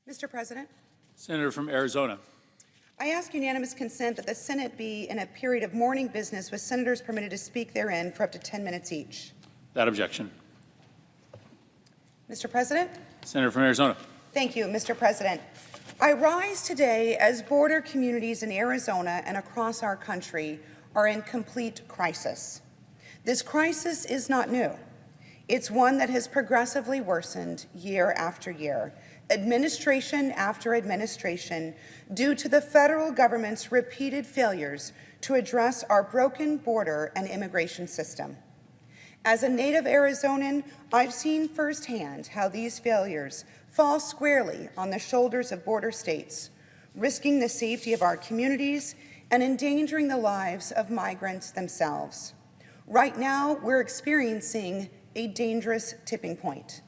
Mr. President, Senator from Arizona. I ask unanimous consent that the Senate be in a period of morning business with senators permitted to speak therein for up to 10 minutes each. Without objection. Mr. President? Senator from Arizona. Thank you, Mr. President. I rise today as border communities in Arizona and across our country are in complete crisis. This crisis is not new. It's one that has progressively worsened year after year, administration after administration, due to the federal government's repeated failures to address our broken border and immigration system. As a native Arizonan, I've seen firsthand how these failures fall squarely on the shoulders of border states, risking the safety of our communities and endangering the lives of migrants themselves. Right now, we're experiencing a dangerous tipping point.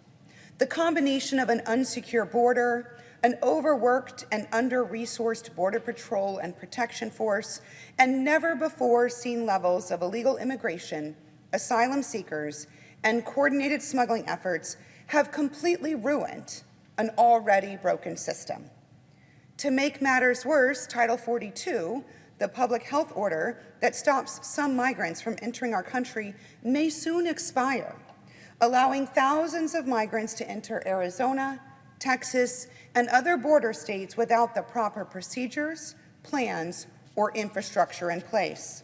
The combination of an unsecure border, an overworked and under-resourced Border Patrol and Protection Force, and never-before-seen levels of illegal immigration, asylum seekers, and coordinated smuggling efforts have completely ruined an already broken system. To make matters worse, Title 42, the public health order that stops some migrants from entering our country, may soon expire, allowing thousands of migrants to enter Arizona, Texas, and other border states without the proper procedures, plans, or infrastructure in place.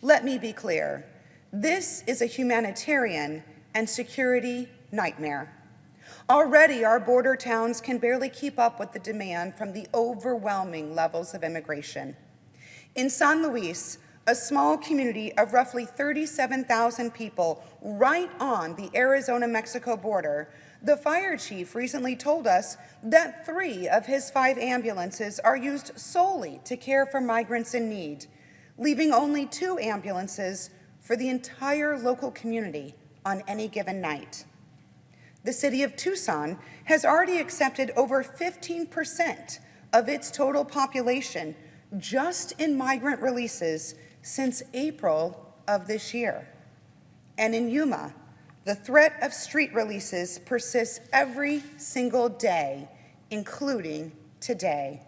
Let me be clear. This is a humanitarian and security nightmare. Already, our border towns can barely keep up with the demand from the overwhelming levels of immigration. In San Luis, a small community of roughly 37,000 people right on the Arizona-Mexico border, the fire chief recently told us that 3 of his 5 ambulances are used solely to care for migrants in need, leaving only 2 ambulances for the entire local community on any given night. The city of Tucson has already accepted over 15% of its total population just in migrant releases since April of this year. And in Yuma, the threat of street releases persists every single day, including today.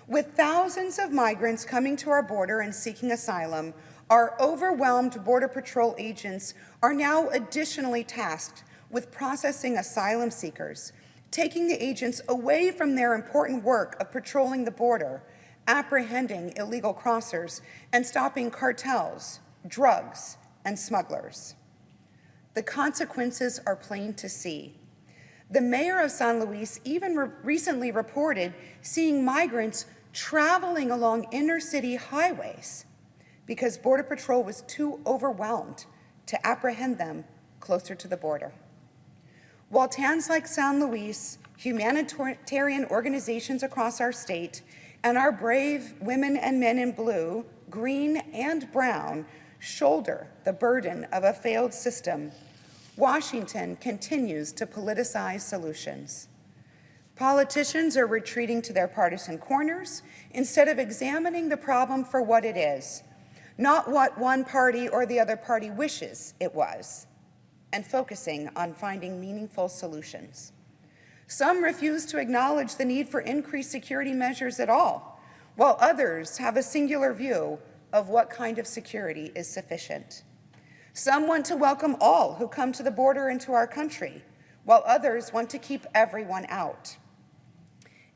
With thousands of migrants coming to our border and seeking asylum, our overwhelmed Border Patrol agents are now additionally tasked with processing asylum seekers, taking the agents away from their important work of patrolling the border, apprehending illegal crossers, and stopping cartels, drugs, and smugglers. The consequences are plain to see. The mayor of San Luis even recently reported seeing migrants traveling along inner-city highways because Border Patrol was too overwhelmed to apprehend them closer to the border. While towns like San Luis, humanitarian organizations across our state, and our brave women and men in blue, green, and brown shoulder the burden of a failed system, Washington continues to politicize solutions. Politicians are retreating to their partisan corners instead of examining the problem for what it is, not what one party or the other party wishes it was, and focusing on finding meaningful solutions. Some refuse to acknowledge the need for increased security measures at all, while others have a singular view of what kind of security is sufficient. Some want to welcome all who come to the border into our country, while others want to keep everyone out.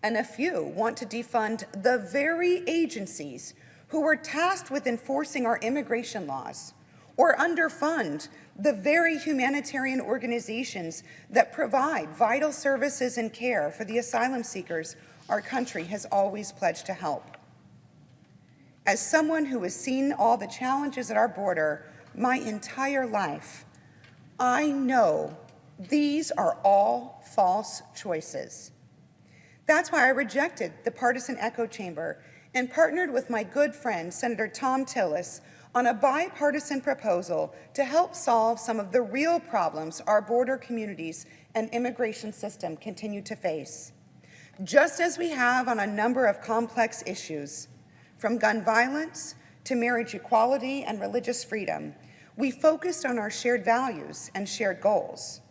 And a few want to defund the very agencies who were tasked with enforcing our immigration laws, or underfund the very humanitarian organizations that provide vital services and care for the asylum seekers our country has always pledged to help. As someone who has seen all the challenges at our border my entire life, I know these are all false choices. That's why I rejected the partisan echo chamber and partnered with my good friend, Senator Thom Tillis, on a bipartisan proposal to help solve some of the real problems our border communities and immigration system continue to face. Just as we have on a number of complex issues, from gun violence to marriage equality and religious freedom, we focused on our shared values and shared goals.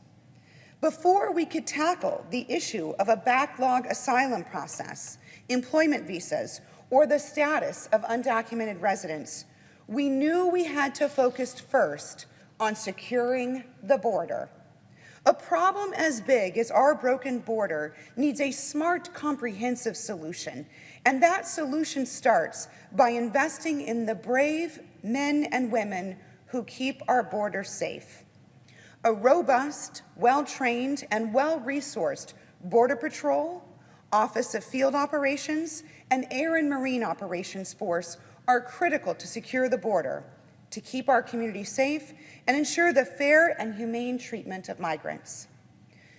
Before we could tackle the issue of a backlog asylum process, employment visas, or the status of undocumented residents, we knew we had to focus first on securing the border. A problem as big as our broken border needs a smart, comprehensive solution, and that solution starts by investing in the brave men and women who keep our border safe. A robust, well-trained, and well-resourced Border Patrol, Office of Field Operations, and Air and Marine Operations Force are critical to secure the border, to keep our community safe, and ensure the fair and humane treatment of migrants.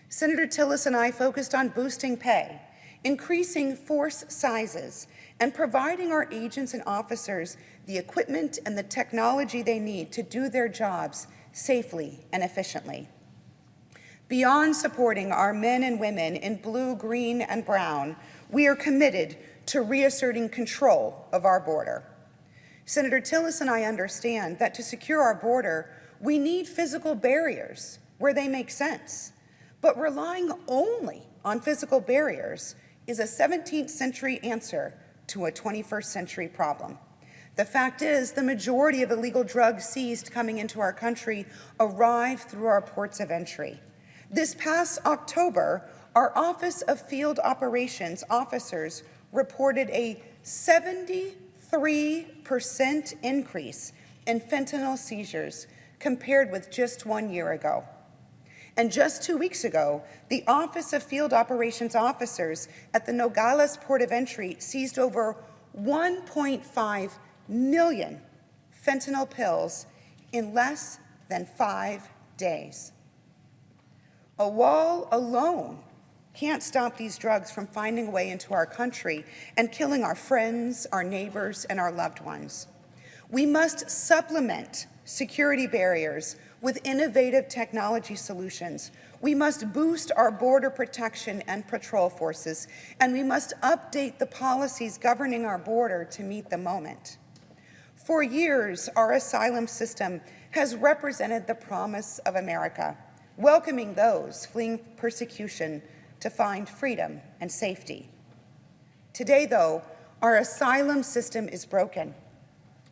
Senator Tillis and I focused on boosting pay, increasing force sizes, and providing our agents and officers the equipment and the technology they need to do their jobs safely and efficiently. Beyond supporting our men and women in blue, green, and brown, we are committed to reasserting control of our border. Senator Tillis and I understand that to secure our border, we need physical barriers where they make sense. But relying only on physical barriers is a 17th century answer to a 21st century problem. The fact is, the majority of illegal drugs seized coming into our country arrive through our ports of entry. This past October, our Office of Field Operations officers reported a 73% increase in fentanyl seizures compared with just 1 year ago. And just 2 weeks ago, the Office of Field Operations officers at the Nogales Port of Entry seized over 1.5 million fentanyl pills in less than 5 days. A wall alone can't stop these drugs from finding a way into our country and killing our friends, our neighbors, and our loved ones. We must supplement security barriers with innovative technology solutions. We must boost our border protection and patrol forces, and we must update the policies governing our border to meet the moment. For years, our asylum system has represented the promise of America, welcoming those fleeing persecution to find freedom and safety. Today, though, our asylum system is broken.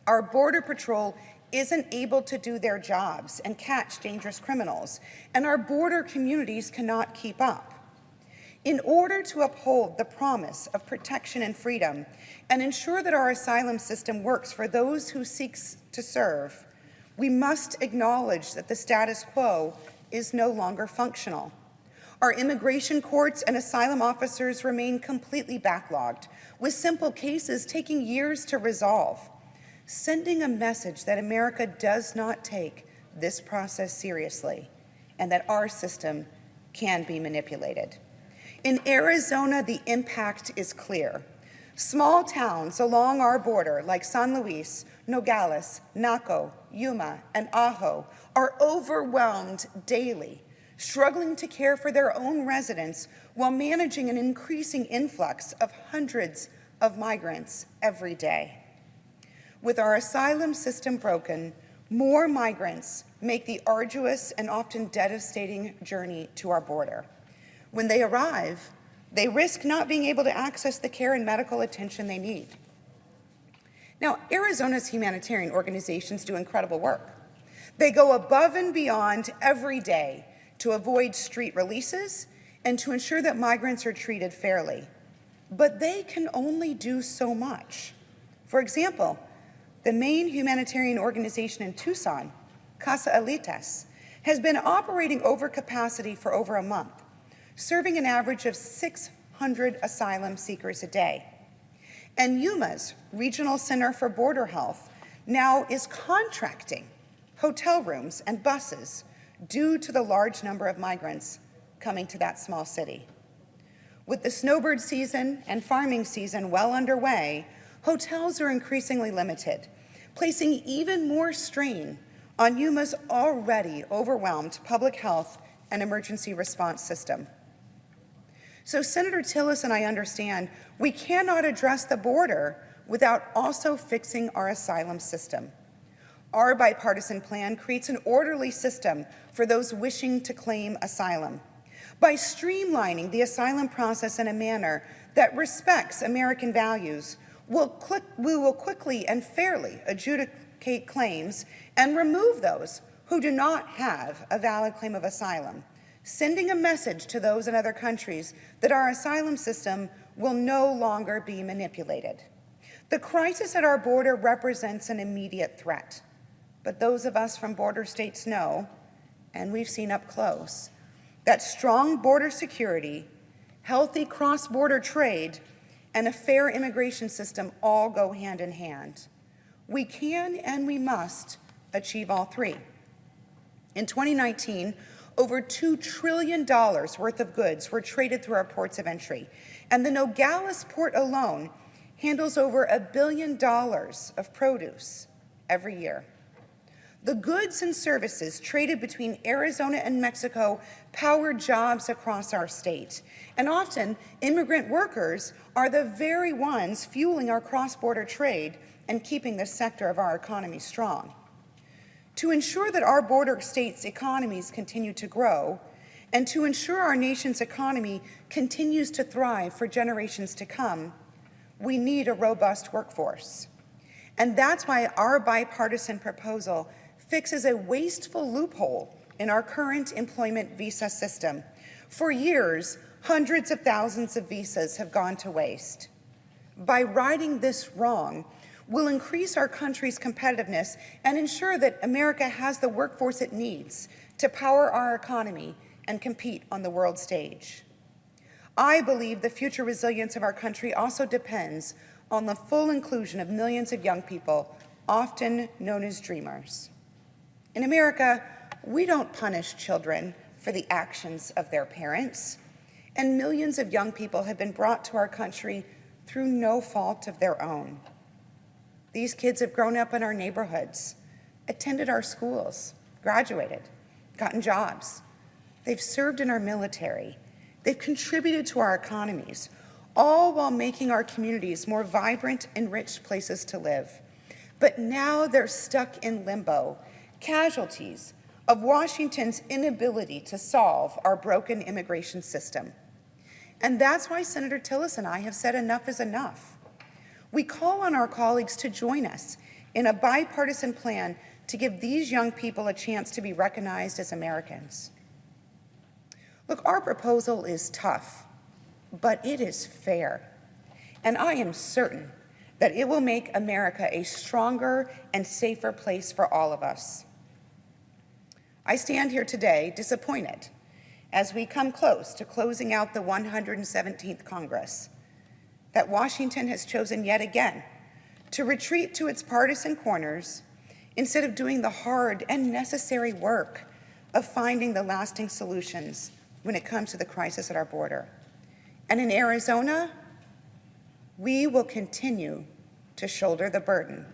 Our Border Patrol isn't able to do their jobs and catch dangerous criminals, and our border communities cannot keep up. In order to uphold the promise of protection and freedom and ensure that our asylum system works for those who seek to serve, we must acknowledge that the status quo is no longer functional. Our immigration courts and asylum officers remain completely backlogged, with simple cases taking years to resolve, sending a message that America does not take this process seriously and that our system can be manipulated. In Arizona, the impact is clear. Small towns along our border, like San Luis, Nogales, Naco, Yuma, and Ajo, are overwhelmed daily, struggling to care for their own residents while managing an increasing influx of hundreds of migrants every day. With our asylum system broken, more migrants make the arduous and often devastating journey to our border. When they arrive, they risk not being able to access the care and medical attention they need. Now, Arizona's humanitarian organizations do incredible work. They go above and beyond every day to avoid street releases and to ensure that migrants are treated fairly. But they can only do so much. For example, the main humanitarian organization in Tucson, Casa Alitas, has been operating over capacity for over a month, serving an average of 600 asylum seekers a day. And Yuma's Regional Center for Border Health now is contracting hotel rooms and buses due to the large number of migrants coming to that small city. With the snowbird season and farming season well underway, hotels are increasingly limited, placing even more strain on Yuma's already overwhelmed public health and emergency response system. So Senator Tillis and I understand we cannot address the border without also fixing our asylum system. Our bipartisan plan creates an orderly system for those wishing to claim asylum. By streamlining the asylum process in a manner that respects American values, we will quickly and fairly adjudicate claims and remove those who do not have a valid claim of asylum, sending a message to those in other countries that our asylum system will no longer be manipulated. The crisis at our border represents an immediate threat, but those of us from border states know, and we've seen up close, that strong border security, healthy cross-border trade, and a fair immigration system all go hand in hand. We can and we must achieve all three. In 2019, over $2 trillion worth of goods were traded through our ports of entry, and the Nogales port alone handles over $1 billion of produce every year. The goods and services traded between Arizona and Mexico power jobs across our state, and often immigrant workers are the very ones fueling our cross-border trade and keeping this sector of our economy strong. To ensure that our border states' economies continue to grow, and to ensure our nation's economy continues to thrive for generations to come, we need a robust workforce. And that's why our bipartisan proposal fixes a wasteful loophole in our current employment visa system. For years, hundreds of thousands of visas have gone to waste. By righting this wrong, we'll increase our country's competitiveness and ensure that America has the workforce it needs to power our economy and compete on the world stage. I believe the future resilience of our country also depends on the full inclusion of millions of young people, often known as dreamers. In America, we don't punish children for the actions of their parents, and millions of young people have been brought to our country through no fault of their own. These kids have grown up in our neighborhoods, attended our schools, graduated, gotten jobs. They've served in our military. They've contributed to our economies, all while making our communities more vibrant and rich places to live. But now they're stuck in limbo, casualties of Washington's inability to solve our broken immigration system. And that's why Senator Tillis and I have said enough is enough. We call on our colleagues to join us in a bipartisan plan to give these young people a chance to be recognized as Americans. Look, our proposal is tough, but it is fair. And I am certain that it will make America a stronger and safer place for all of us. I stand here today disappointed as we come close to closing out the 117th Congress, that Washington has chosen yet again to retreat to its partisan corners instead of doing the hard and necessary work of finding the lasting solutions when it comes to the crisis at our border. And in Arizona, we will continue to shoulder the burden.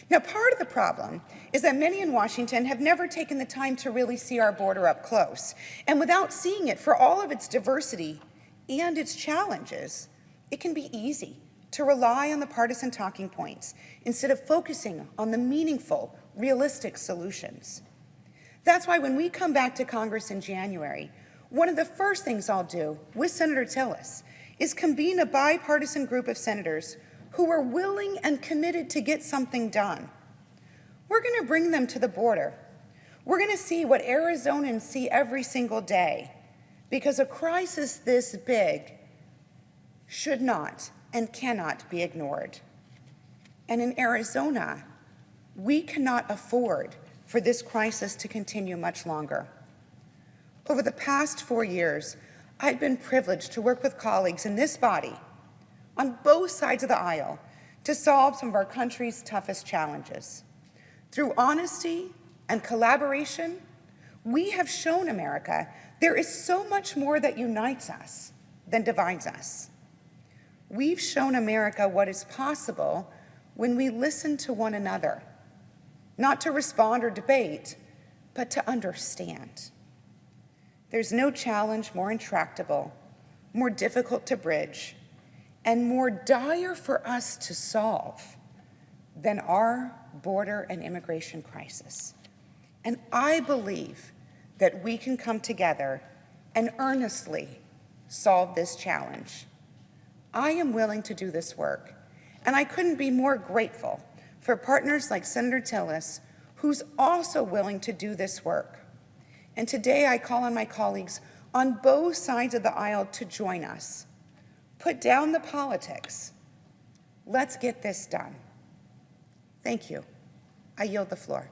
Now, part of the problem is that many in Washington have never taken the time to really see our border up close. And without seeing it for all of its diversity and its challenges, it can be easy to rely on the partisan talking points instead of focusing on the meaningful, realistic solutions. That's why when we come back to Congress in January, one of the first things I'll do with Senator Tillis is convene a bipartisan group of senators who are willing and committed to get something done. We're going to bring them to the border. We're going to see what Arizonans see every single day, because a crisis this big should not and cannot be ignored. And in Arizona, we cannot afford for this crisis to continue much longer. Over the past 4 years, I've been privileged to work with colleagues in this body on both sides of the aisle to solve some of our country's toughest challenges. Through honesty and collaboration, we have shown America there is so much more that unites us than divides us. We've shown America what is possible when we listen to one another, not to respond or debate, but to understand. There's no challenge more intractable, more difficult to bridge, and more dire for us to solve than our border and immigration crisis. And I believe that we can come together and earnestly solve this challenge. I am willing to do this work, and I couldn't be more grateful for partners like Senator Tillis, who's also willing to do this work. And today I call on my colleagues on both sides of the aisle to join us. Put down the politics. Let's get this done. Thank you. I yield the floor.